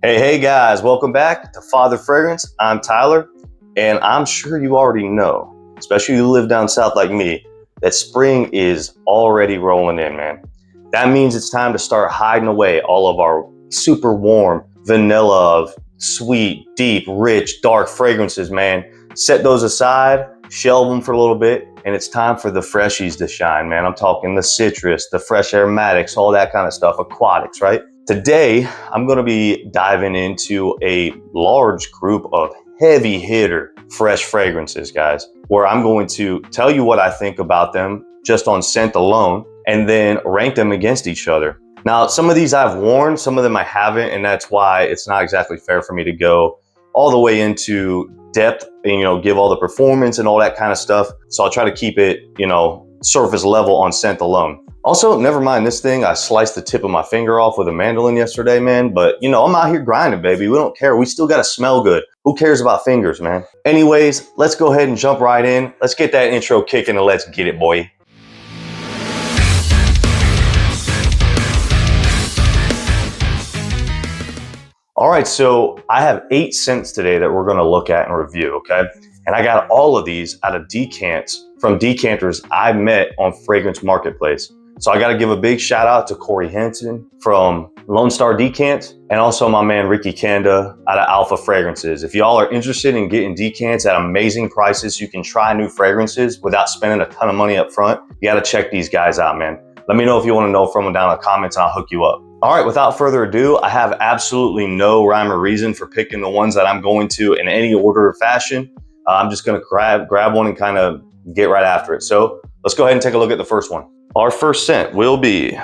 Hey guys, welcome back to Father Fragrance. I'm Tyler, and I'm sure you already know, especially if you live down south like me, that spring is already rolling in, man. That means it's time to start hiding away all of our super warm, vanilla, sweet, deep, rich, dark fragrances, man. Set those aside, shelve them for a little bit, and it's time for the freshies to shine, man. I'm talking the citrus, the fresh aromatics, all that kind of stuff, aquatics, right? Today, I'm going to be diving into a large group of heavy hitter fresh fragrances, guys, where I'm going to tell you what I think about them just on scent alone, and then rank them against each other. Now, some of these I've worn, some of them I haven't, and that's why it's not exactly fair for me to go all the way into depth and, give all the performance and all that kind of stuff. So I'll try to keep it, surface level on scent alone. Also, never mind this thing, I sliced the tip of my finger off with a mandolin yesterday, man. But, I'm out here grinding, baby. We don't care. We still got to smell good. Who cares about fingers, man? Anyways, let's go ahead and jump right in. Let's get that intro kicking and let's get it, boy. All right, so I have 8 scents today that we're going to look at and review, okay? And I got all of these out of decants from decanters I met on Fragrance Marketplace. So I got to give a big shout out to Corey Henson from Lone Star Decant, and also my man Ricky Kanda out of Alpha Fragrances. If y'all are interested in getting decants at amazing prices, you can try new fragrances without spending a ton of money up front. You got to check these guys out, man. Let me know if you want to know from them down in the comments, and I'll hook you up. All right, without further ado, I have absolutely no rhyme or reason for picking the ones that I'm going to in any order or fashion. I'm just going to grab one and kind of get right after it. So let's go ahead and take a look at the first one. Our first scent will be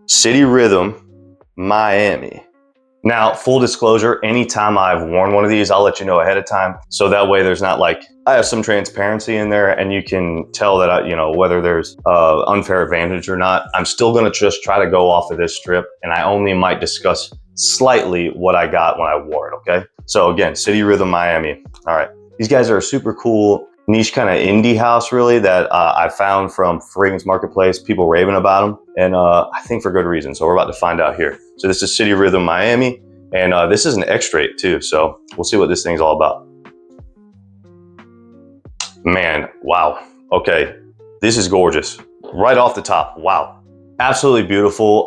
City Rhythm Miami. Now, full disclosure, anytime I've worn one of these, I'll let you know ahead of time. So that way there's not like, I have some transparency in there and you can tell that, whether there's unfair advantage or not. I'm still going to just try to go off of this strip, and I only might discuss slightly what I got when I wore it, okay? So again, City Rhythm Miami. All right. These guys are a super cool niche kind of indie house, really, that I found from Fragrance Marketplace, people raving about them, and I think for good reason. So we're about to find out here. So this is City Rhythm Miami, and this is an extrait too, so we'll see what this thing's all about. Man, wow. Okay, this is gorgeous. Right off the top, wow. Absolutely beautiful,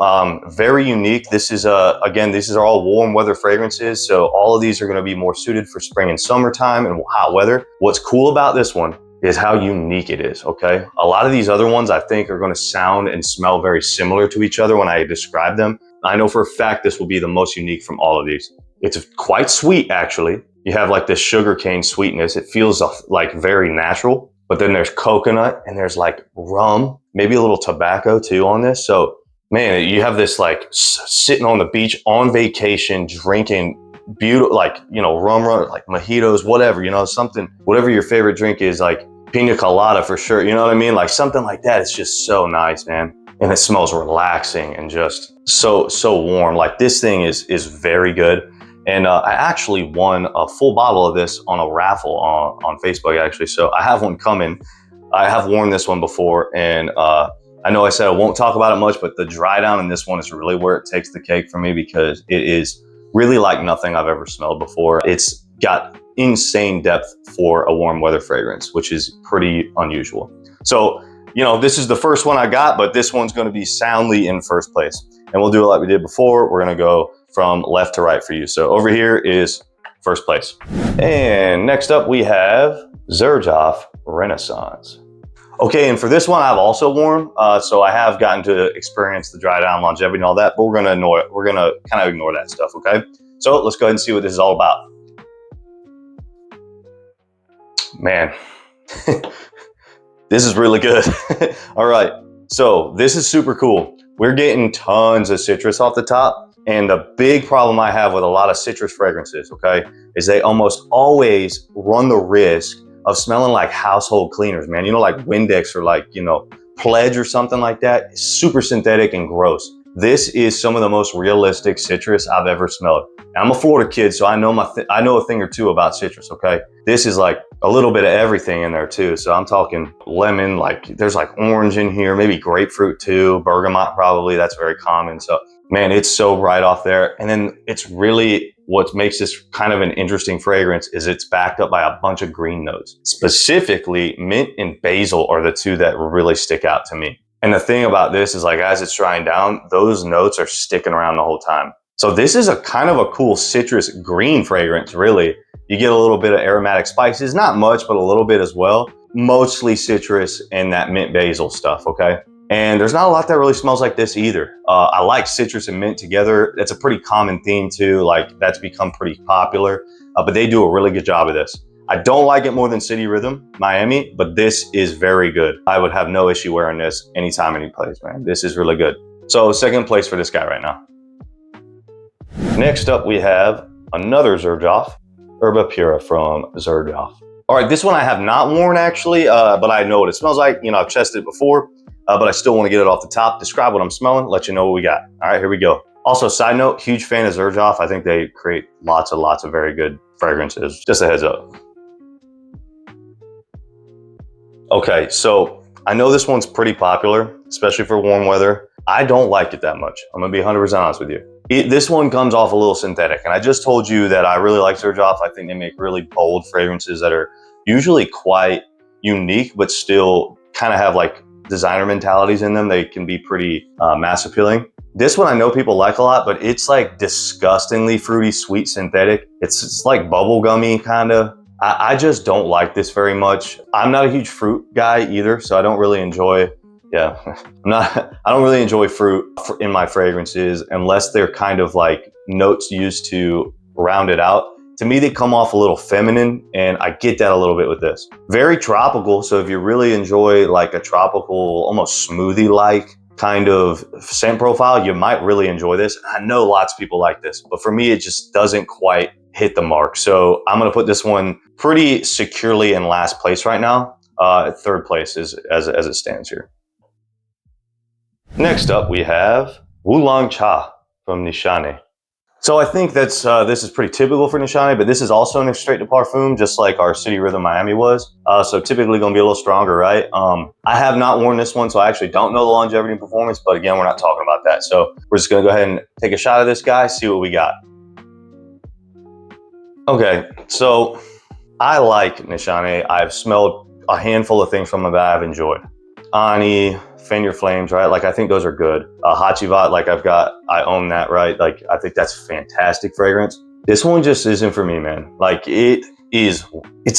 very unique. This is, again, these are all warm weather fragrances, so all of these are gonna be more suited for spring and summertime and hot weather. What's cool about this one is how unique it is, okay? A lot of these other ones I think are gonna sound and smell very similar to each other when I describe them. I know for a fact this will be the most unique from all of these. It's quite sweet, actually. You have like this sugarcane sweetness. It feels like very natural. But then there's coconut and there's like rum, maybe a little tobacco too on this. So man, you have this like sitting on the beach on vacation, drinking beautiful, like, rum, like mojitos, whatever, something, whatever your favorite drink is, like pina colada for sure. You know what I mean? Like something like that. It's just so nice, man. And it smells relaxing and just so warm. Like this thing is very good. And I actually won a full bottle of this on a raffle on Facebook, actually. So I have one coming. I have worn this one before, and I know I said I won't talk about it much, but the dry down in this one is really where it takes the cake for me, because it is really like nothing I've ever smelled before. It's got insane depth for a warm weather fragrance, which is pretty unusual. So, this is the first one I got, but this one's going to be soundly in first place. And we'll do it like we did before. We're going to go from left to right for you. So over here is first place. And next up we have Zerjoff Renaissance. Okay, and for this one I've also worn, so I have gotten to experience the dry down, longevity and all that, but we're gonna ignore it. We're gonna kind of ignore that stuff, okay? So let's go ahead and see what this is all about. Man, this is really good. All right, so this is super cool. We're getting tons of citrus off the top. And the big problem I have with a lot of citrus fragrances, okay, is they almost always run the risk of smelling like household cleaners, man. Like Windex or like, Pledge or something like that. It's super synthetic and gross. This is some of the most realistic citrus I've ever smelled. And I'm a Florida kid, so I know a thing or two about citrus, okay? This is like a little bit of everything in there too. So I'm talking lemon, like there's like orange in here, maybe grapefruit too, bergamot probably, that's very common. So Man, it's so bright off there. And then it's really what makes this kind of an interesting fragrance is it's backed up by a bunch of green notes. Specifically, mint and basil are the two that really stick out to me. And the thing about this is like, as it's drying down, those notes are sticking around the whole time. So this is a kind of a cool citrus green fragrance, really. You get a little bit of aromatic spices, not much, but a little bit as well. Mostly citrus and that mint basil stuff, okay? And there's not a lot that really smells like this either. I like citrus and mint together. It's a pretty common theme too, like that's become pretty popular, but they do a really good job of this. I don't like it more than City Rhythm, Miami, but this is very good. I would have no issue wearing this anytime, any place, man. This is really good. So second place for this guy right now. Next up, we have another Zerjoff Erba Pura from Zerjoff. All right, this one I have not worn actually, but I know what it smells like. You know, I've tested it before. But I still want to get it off the top, describe what I'm smelling, let you know what we got. All right, here we go. Also, side note, huge fan of Zerjoff. I think they create lots of very good fragrances. Just a heads up. Okay, so I know this one's pretty popular, especially for warm weather. I don't like it that much. I'm gonna be 100% honest with you. This one comes off a little synthetic, and I just told you that I really like Zerjoff. I think they make really bold fragrances that are usually quite unique, but still kind of have like designer mentalities in them. They can be pretty mass appealing. This one I know people like a lot, but it's like disgustingly fruity, sweet synthetic. It's like bubblegummy kind of. I just don't like this very much. I'm not a huge fruit guy either, so I don't really enjoy, I don't really enjoy fruit in my fragrances unless they're kind of like notes used to round it out. To me, they come off a little feminine, and I get that a little bit with this. Very tropical, so if you really enjoy like a tropical, almost smoothie-like kind of scent profile, you might really enjoy this. I know lots of people like this, but for me, it just doesn't quite hit the mark. So I'm gonna put this one pretty securely in last place right now. Third place is as it stands here. Next up, we have Wulong Cha from Nishane. So I think that's this is pretty typical for Nishane, but this is also an straight to parfum, just like our City Rhythm Miami was. So typically gonna be a little stronger, right? I have not worn this one, so I actually don't know the longevity and performance, but again, we're not talking about that. So we're just gonna go ahead and take a shot of this guy, see what we got. Okay, so I like Nishane. I've smelled a handful of things from them that I've enjoyed. Ani, Fan Your Flames, right? Like, I think those are good. Hachivat, like I own that, right? Like, I think that's fantastic fragrance. This one just isn't for me, man. Like, it's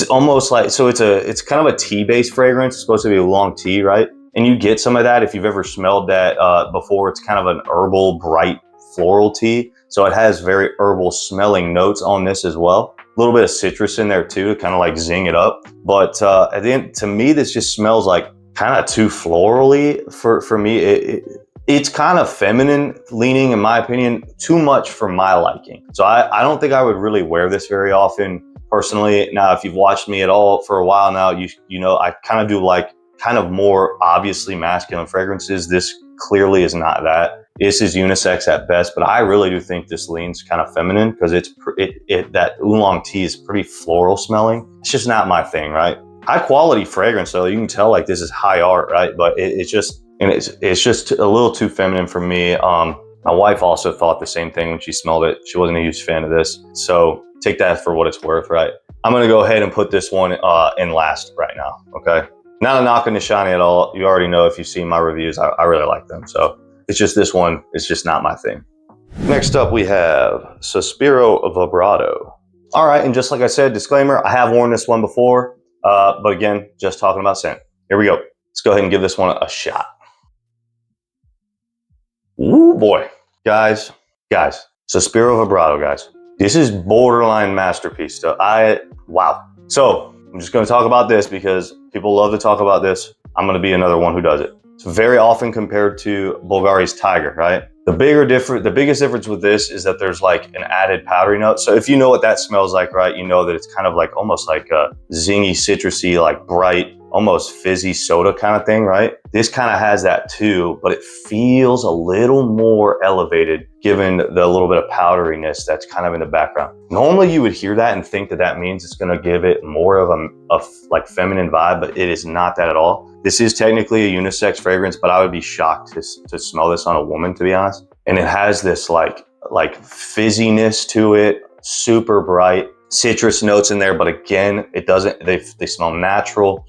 almost like, so it's kind of a tea-based fragrance. It's supposed to be a long tea, right? And you get some of that if you've ever smelled that before. It's kind of an herbal, bright, floral tea. So it has very herbal smelling notes on this as well. A little bit of citrus in there too, to kind of like zing it up. But at the end, to me, this just smells like kind of too florally for me. It's kind of feminine leaning, in my opinion, too much for my liking. So I don't think I would really wear this very often personally. Now, if you've watched me at all for a while now, you know I kind of do like kind of more obviously masculine fragrances. This clearly is not that. This is unisex at best, but I really do think this leans kind of feminine because that oolong tea is pretty floral smelling. It's just not my thing, right? High quality fragrance though. You can tell like this is high art, right? But it's just a little too feminine for me. My wife also thought the same thing when she smelled it. She wasn't a huge fan of this. So take that for what it's worth, right? I'm gonna go ahead and put this one in last right now, okay? Not a knock on Nishane at all. You already know if you've seen my reviews, I really like them. So it's just this one, it's just not my thing. Next up, we have Saspiro Vibrato. All right, and just like I said, disclaimer, I have worn this one before, but again, just talking about scent. Here we go. Let's go ahead and give this one a shot. Ooh, boy. Guys, Saspiro Vibrato, guys. This is borderline masterpiece stuff. Wow. So I'm just gonna talk about this because people love to talk about this. I'm gonna be another one who does it. It's very often compared to Bulgari's Tiger, right? The biggest difference with this is that there's like an added powdery note. So if you know what that smells like, right, you know that it's kind of like almost like a zingy, citrusy, like bright, almost fizzy soda kind of thing, right? This kind of has that too, but it feels a little more elevated given the little bit of powderiness that's kind of in the background. Normally you would hear that and think that that means it's gonna give it more of a like feminine vibe, but it is not that at all. This is technically a unisex fragrance, but I would be shocked to smell this on a woman, to be honest. and it has this like fizziness to it, super bright. Citrus notes in there, but again, it doesn't, they smell natural.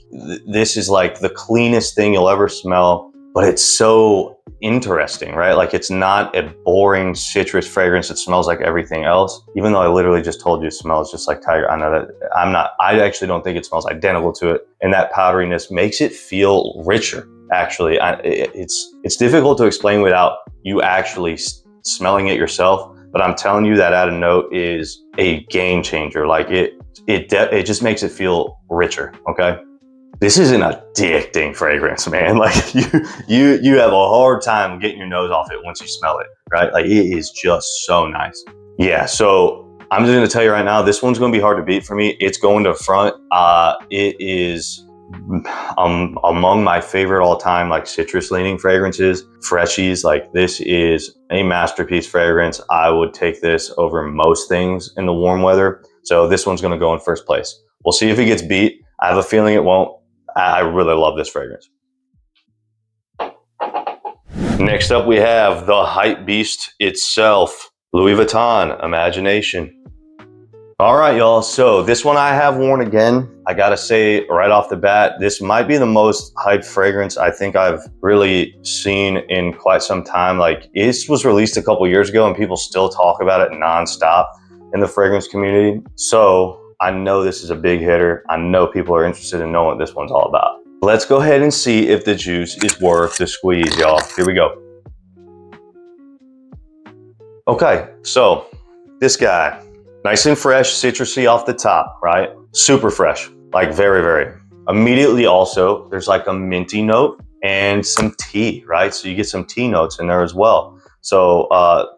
This is like the cleanest thing you'll ever smell, but it's so interesting, right? Like it's not a boring citrus fragrance that smells like everything else, even though I literally just told you it smells just like tiger. I know that I actually don't think it smells identical to it. And that powderiness makes it feel richer. Actually, it's difficult to explain without you actually smelling it yourself. But I'm telling you that added note is a game changer. Like it just makes it feel richer. Okay, this is an addicting fragrance, man. Like you have a hard time getting your nose off it once you smell it, right? Like it is just so nice. Yeah. So I'm just gonna tell you right now, this one's gonna be hard to beat for me. It's going to front. It is among my favorite all-time like citrus leaning fragrances, freshies. Like this is a masterpiece fragrance. I would take this over most things in the warm weather. So this one's going to go in first place. We'll see if it gets beat. I have a feeling it won't. I really love this fragrance. Next up we have the hype beast itself, Louis Vuitton Imagination. All right, y'all. So this one I have worn again. I gotta say right off the bat, this might be the most hyped fragrance I think I've really seen in quite some time. Like this was released a couple years ago and people still talk about it nonstop in the fragrance community. So I know this is a big hitter. I know people are interested in knowing what this one's all about. Let's go ahead and see if the juice is worth the squeeze, y'all. Here we go. Okay, so this guy, nice and fresh, citrusy off the top, right? Super fresh, like very, very. Immediately also, there's like a minty note and some tea, right? So you get some tea notes in there as well. So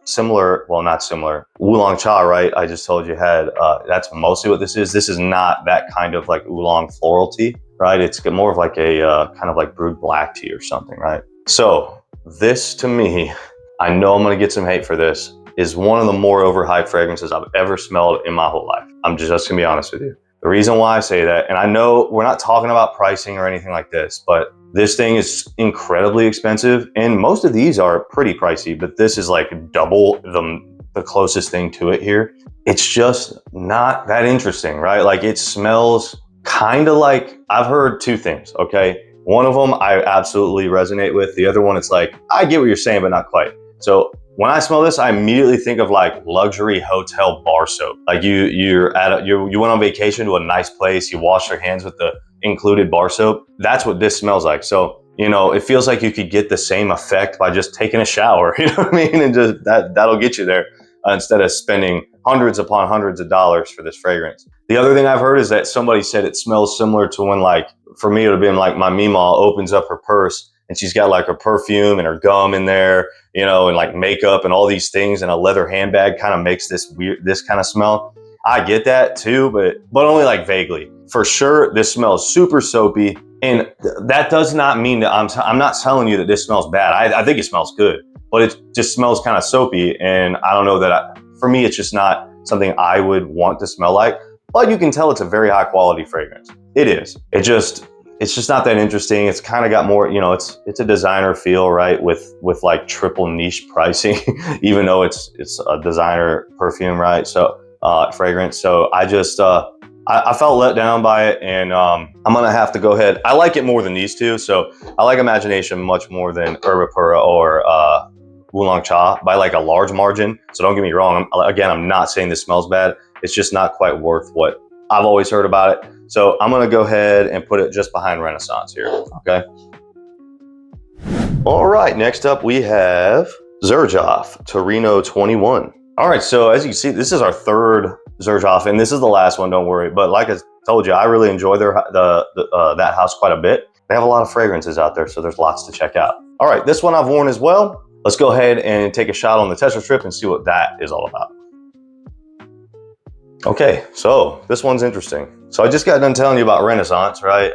similar, well, not similar, Wulong Cha, right? I just told you had, that's mostly what this is. This is not that kind of like oolong floral tea, right? It's more of like a kind of like brewed black tea or something, right? So this to me, I know I'm gonna get some hate for this, is one of the more overhyped fragrances I've ever smelled in my whole life. I'm just gonna be honest with you. The reason why I say that, and I know we're not talking about pricing or anything like this, but this thing is incredibly expensive, and most of these are pretty pricey, but this is like double the closest thing to it here. It's just not that interesting, right? Like it smells kind of like, I've heard two things, okay? One of them I absolutely resonate with. The other one, it's like, I get what you're saying, but not quite. So when I smell this, I immediately think of like luxury hotel bar soap. Like you went on vacation to a nice place, you wash your hands with the included bar soap. That's what this smells like. So, you know, it feels like you could get the same effect by just taking a shower, you know what I mean? And just that'll get you there instead of spending hundreds upon hundreds of dollars for this fragrance. The other thing I've heard is that somebody said it smells similar to when, like, for me, it would have been like my Meemaw opens up her purse and she's got like her perfume and her gum in there, you know, and like makeup and all these things, and a leather handbag kind of makes this kind of smell. I get that too, but only like vaguely. For sure, this smells super soapy, and that does not mean that I'm not telling you that this smells bad. I think it smells good, but it just smells kind of soapy, and I don't know that for me, it's just not something I would want to smell like. But you can tell it's a very high quality fragrance. It is. It's just not that interesting. It's kind of got more, you know, it's a designer feel, right? With like triple niche pricing, even though it's a designer perfume, right? So fragrance. So I just, I felt let down by it, and I'm gonna have to go ahead. I like it more than these two. So I like Imagination much more than Erba Pura or Wulong Cha by like a large margin. So don't get me wrong. I'm not saying this smells bad. It's just not quite worth what I've always heard about it. So I'm gonna go ahead and put it just behind Renaissance here, okay? All right, next up we have Zerjoff Torino 21. All right, so as you can see, this is our third Zerjoff, and this is the last one, don't worry. But like I told you, I really enjoy that house quite a bit. They have a lot of fragrances out there, so there's lots to check out. All right, this one I've worn as well. Let's go ahead and take a shot on the Tetra strip and see what that is all about. Okay, so this one's interesting. So I just got done telling you about Renaissance, right?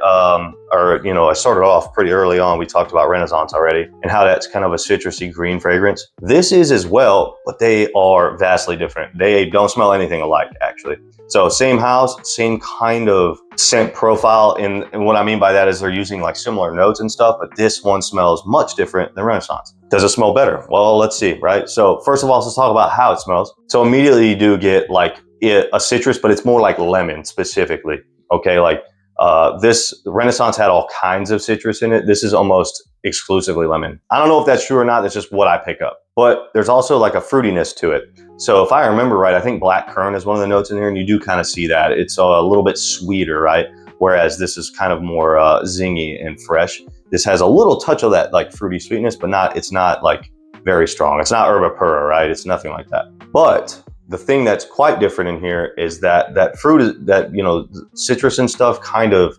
Or, you know, I started off pretty early on. We talked about Renaissance already and how that's kind of a citrusy green fragrance. This is as well, but they are vastly different. They don't smell anything alike, actually. So same house, same kind of scent profile. And what I mean by that is they're using like similar notes and stuff, but this one smells much different than Renaissance. Does it smell better? Well, let's see, right? So first of all, let's talk about how it smells. So immediately you do get like a citrus, but it's more like lemon specifically. Okay, like this Renaissance had all kinds of citrus in it. This is almost exclusively lemon. I don't know if that's true or not. That's just what I pick up. But there's also like a fruitiness to it. So if I remember right, I think black currant is one of the notes in here, and you do kind of see that. It's a little bit sweeter, right? Whereas this is kind of more zingy and fresh. This has a little touch of that like fruity sweetness, but it's not like very strong. It's not Erba Pura, right? It's nothing like that. But the thing that's quite different in here is that fruit, that, you know, citrus and stuff kind of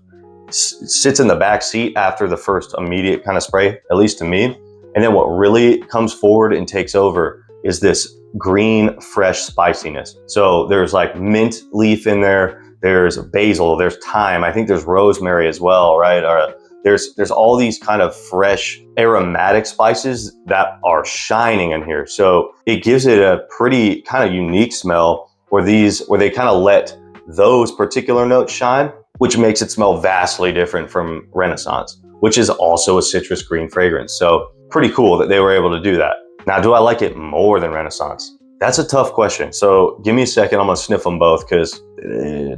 sits in the back seat after the first immediate kind of spray, at least to me. And then what really comes forward and takes over is this green, fresh spiciness. So there's like mint leaf in there. There's basil, there's thyme. I think there's rosemary as well, right? There's all these kind of fresh aromatic spices that are shining in here. So it gives it a pretty kind of unique smell where they kind of let those particular notes shine, which makes it smell vastly different from Renaissance, which is also a citrus green fragrance. So pretty cool that they were able to do that. Now, do I like it more than Renaissance? That's a tough question. So give me a second, I'm gonna sniff them both because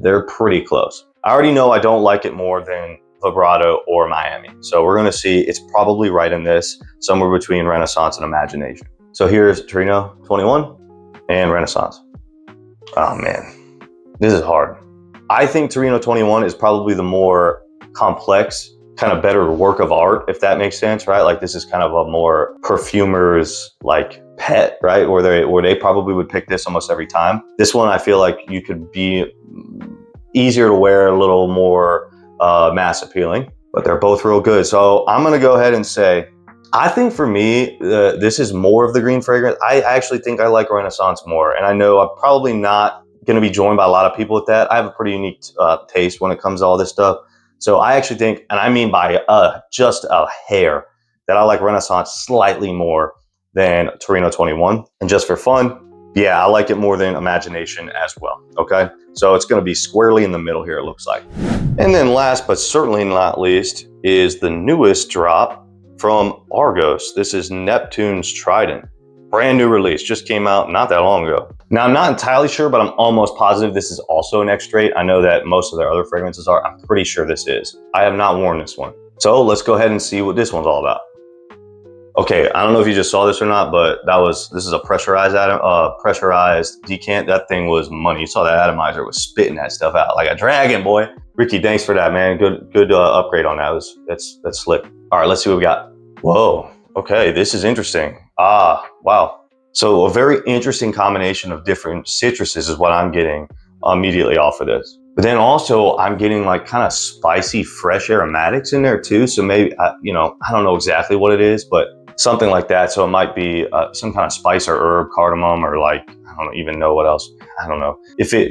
they're pretty close. I already know I don't like it more than Vibrato or Miami. So we're gonna see, it's probably right in this, somewhere between Renaissance and Imagination. So here's Torino 21 and Renaissance. Oh man, this is hard. I think Torino 21 is probably the more complex, kind of better work of art, if that makes sense, right? Like this is kind of a more perfumer's like pet, right? Where they probably would pick this almost every time. This one, I feel like you could be easier to wear, a little more mass appealing, but they're both real good. So I'm gonna go ahead and say, I think for me, this is more of the green fragrance. I actually think I like Renaissance more. And I know I'm probably not gonna be joined by a lot of people with that. I have a pretty unique taste when it comes to all this stuff. So I actually think, and I mean by just a hair, that I like Renaissance slightly more than Torino 21. And just for fun, yeah, I like it more than Imagination as well, okay? So it's gonna be squarely in the middle here, it looks like. And then last, but certainly not least, is the newest drop from Argos. This is Neptune's Trident. Brand new release, just came out not that long ago. Now, I'm not entirely sure, but I'm almost positive this is also an X-Straight. I know that most of their other fragrances are. I'm pretty sure this is. I have not worn this one. So let's go ahead and see what this one's all about. Okay, I don't know if you just saw this or not, but this is a pressurized decant. That thing was money. You saw that atomizer was spitting that stuff out like a dragon, boy. Ricky, thanks for that, man. Good upgrade on that. That's slick. All right, let's see what we got. Whoa, okay, this is interesting. Ah, wow. So a very interesting combination of different citruses is what I'm getting immediately off of this. But then also I'm getting like kind of spicy, fresh aromatics in there too. So maybe, I don't know exactly what it is, but something like that. So it might be some kind of spice or herb, cardamom, or like, I don't even know what else. I don't know.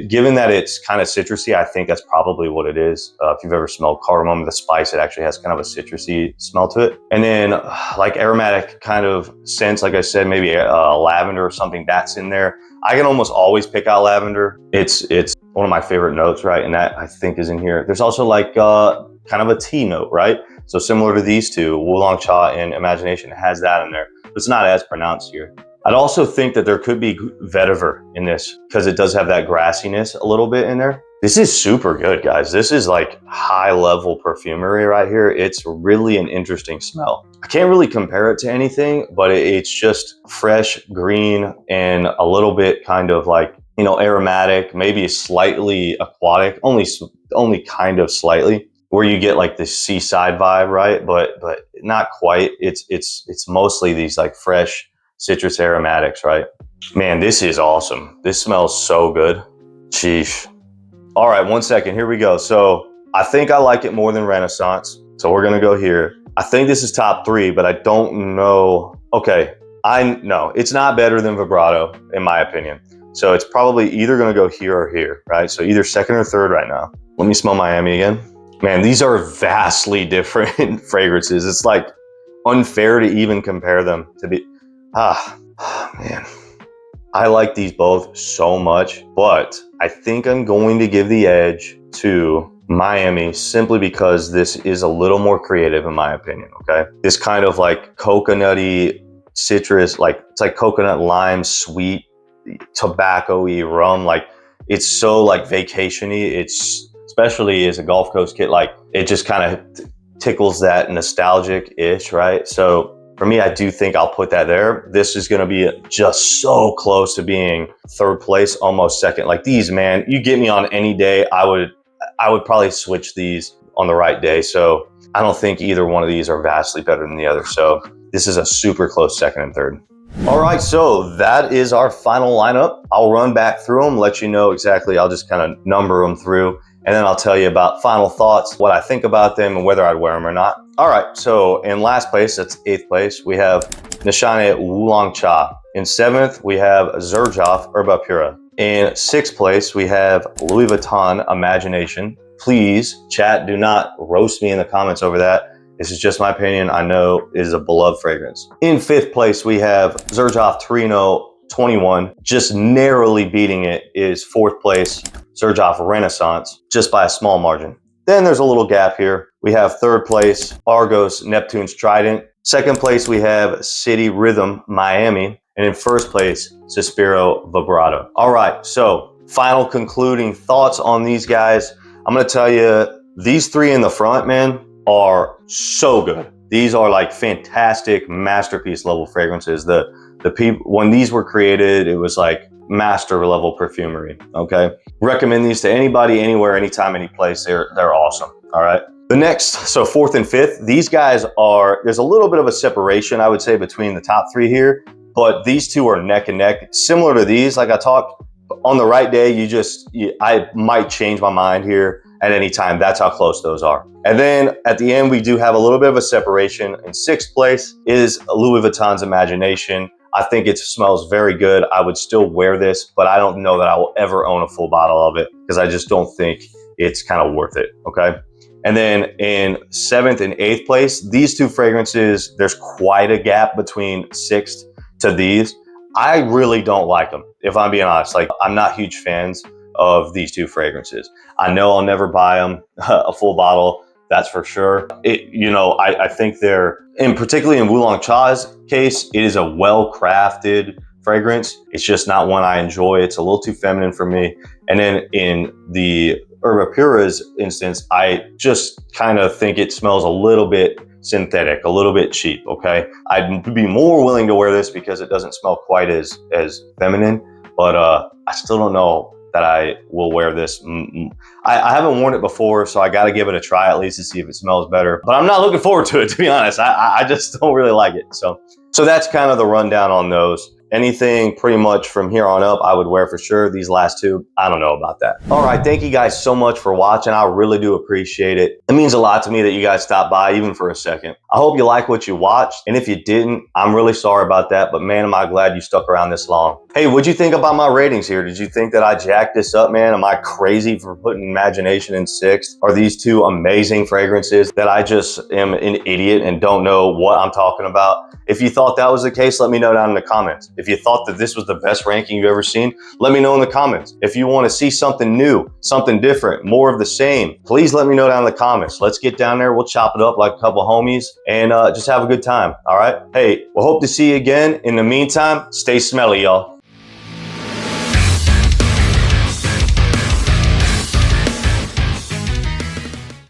Given that it's kind of citrusy, I think that's probably what it is. If you've ever smelled cardamom, the spice, it actually has kind of a citrusy smell to it. And then like aromatic kind of scents, like I said, maybe lavender or something that's in there. I can almost always pick out lavender. It's one of my favorite notes, right? And that I think is in here. There's also like kind of a tea note, right? So similar to these two, Wulong Cha and Imagination has that in there. But it's not as pronounced here. I'd also think that there could be vetiver in this because it does have that grassiness a little bit in there. This is super good, guys. This is like high level perfumery right here. It's really an interesting smell. I can't really compare it to anything, but it's just fresh, green, and a little bit kind of like, aromatic, maybe slightly aquatic, only kind of slightly, where you get like the seaside vibe, right? But not quite. It's mostly these like fresh citrus aromatics, right? Man, this is awesome. This smells so good. Sheesh. All right, 1 second, here we go. So I think I like it more than Renaissance. So we're gonna go here. I think this is top 3, but I don't know. Okay, no, it's not better than Vibrato, in my opinion. So it's probably either gonna go here or here, right? So either second or third right now. Let me smell Miami again. Man, these are vastly different fragrances. It's like unfair to even compare them to be. Man. I like these both so much, but I think I'm going to give the edge to Miami simply because this is a little more creative in my opinion, okay? This kind of like coconutty, citrus, like it's like coconut, lime, sweet, tobacco-y rum. Like it's so like vacation-y. It's especially as a Gulf Coast kid, like it just kind of tickles that nostalgic itch, right? So for me, I do think I'll put that there. This is going to be just so close to being third place, almost second. Like these, man, you get me on any day, I would probably switch these on the right day. So I don't think either one of these are vastly better than the other. So this is a super close second and third. All right, so that is our final lineup. I'll run back through them, let you know exactly. I'll just kind of number them through, and then I'll tell you about final thoughts, what I think about them, and whether I'd wear them or not. All right, so in last place, that's 8th place, we have Nishane Wulong Cha. In 7th, we have Zerjoff Erba Pura. In 6th place, we have Louis Vuitton Imagination. Please, chat, do not roast me in the comments over that. This is just my opinion. I know it is a beloved fragrance. In 5th place, we have Zerjoff Torino 21. Just narrowly beating it is 4th place, Zerjoff Renaissance, just by a small margin. Then there's a little gap here. We have 3rd place, Argos Neptune's Trident. 2nd place, we have City Rhythm Miami. And in 1st place, Saspiro Vibrato. All right, so final concluding thoughts on these guys. I'm gonna tell you, these 3 in the front, man, are so good. These are like fantastic masterpiece level fragrances. The people, when these were created, it was like master level perfumery. Okay, recommend these to anybody, anywhere, anytime, any place. They're awesome. All right. The next, so 4th and 5th, these guys are, there's a little bit of a separation, I would say, between the top 3 here, but these 2 are neck and neck. Similar to these, like I talked, on the right day, I might change my mind here at any time. That's how close those are. And then at the end, we do have a little bit of a separation. In 6th place is Louis Vuitton's Imagination. I think it smells very good. I would still wear this, but I don't know that I will ever own a full bottle of it because I just don't think it's kind of worth it, okay? And then in 7th and 8th place, these 2 fragrances, there's quite a gap between 6th to these. I really don't like them, if I'm being honest. Like, I'm not huge fans of these 2 fragrances. I know I'll never buy them a full bottle, that's for sure. I think they're, and particularly in Wulong Cha's case, it is a well-crafted fragrance. It's just not one I enjoy. It's a little too feminine for me. And then in the Erba Pura's instance, I just kind of think it smells a little bit synthetic, a little bit cheap, okay? I'd be more willing to wear this because it doesn't smell quite as feminine, but I still don't know that I will wear this. I haven't worn it before, so I gotta give it a try at least to see if it smells better. But I'm not looking forward to it, to be honest. I just don't really like it. So that's kind of the rundown on those. Anything pretty much from here on up, I would wear for sure. These last 2, I don't know about that. All right, thank you guys so much for watching. I really do appreciate it. It means a lot to me that you guys stopped by, even for a second. I hope you like what you watched, and if you didn't, I'm really sorry about that, but man, am I glad you stuck around this long. Hey, what'd you think about my ratings here? Did you think that I jacked this up, man? Am I crazy for putting Imagination in 6th? Are these 2 amazing fragrances that I just am an idiot and don't know what I'm talking about? If you thought that was the case, let me know down in the comments. If you thought that this was the best ranking you've ever seen, let me know in the comments. If you want to see something new, something different, more of the same, please let me know down in the comments. Let's get down there. We'll chop it up like a couple homies and just have a good time. All right. Hey, we'll hope to see you again. In the meantime, stay smelly, y'all.